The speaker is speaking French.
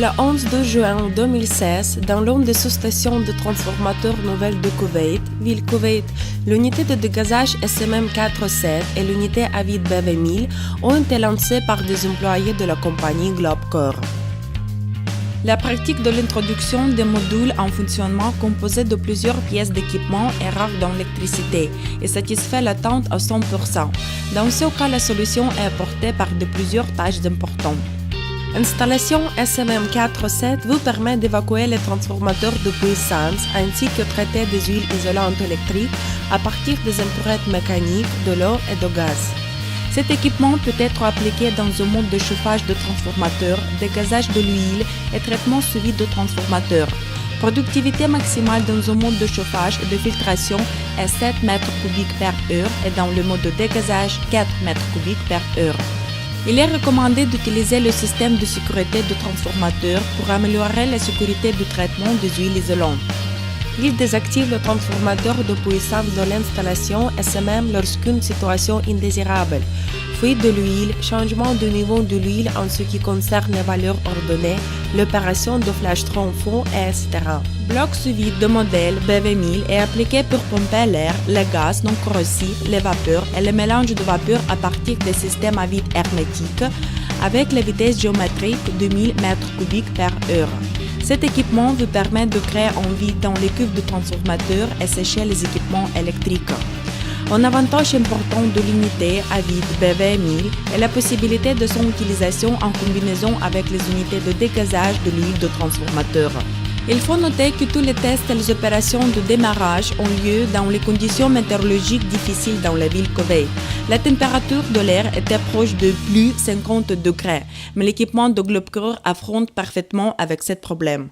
Le 11 juin 2016, dans l'une des sous-stations de transformateurs nouvelles de Koweït, ville Koweït, l'unité de dégazage SMM47 et l'unité Avid BV1000 ont été lancées par des employés de la compagnie Globcore. La pratique de l'introduction des modules en fonctionnement composés de plusieurs pièces d'équipement est rare dans l'électricité et satisfait l'attente à 100%. Dans ce cas, la solution est apportée par plusieurs tâches importantes. L'installation SMM47 vous permet d'évacuer les transformateurs de puissance ainsi que traiter des huiles isolantes électriques à partir des impuretés mécaniques, de l'eau et du gaz. Cet équipement peut être appliqué dans un mode de chauffage de transformateur, dégazage de l'huile et traitement suivi de transformateur. Productivité maximale dans un mode de chauffage et de filtration est 7 m3 par heure et dans le mode de dégazage 4 m3 par heure. Il est recommandé d'utiliser le système de sécurité de transformateur pour améliorer la sécurité du traitement des huiles isolantes. Il désactive le transformateur de puissance de l'installation SMM lorsqu'une situation indésirable, fuite de l'huile, changement de niveau de l'huile en ce qui concerne les valeurs ordonnées, l'opération de flash-tron fond, etc. Bloc suivi de modèle BV1000 est appliqué pour pomper l'air, le gaz non corrosif, les vapeurs et le mélange de vapeurs à partir des systèmes à vide hermétiques avec la vitesse géométrique de 1000 m3 par heure. Cet équipement vous permet de créer un vide dans les cuves de transformateur et sécher les équipements électriques. Un avantage important de l'unité à vide BV1000 est la possibilité de son utilisation en combinaison avec les unités de dégazage de l'huile de transformateur. Il faut noter que tous les tests et les opérations de démarrage ont lieu dans les conditions météorologiques difficiles dans la ville Koweït. La température de l'air était proche de plus 50 degrés, mais l'équipement de Globcore affronte parfaitement avec ce problème.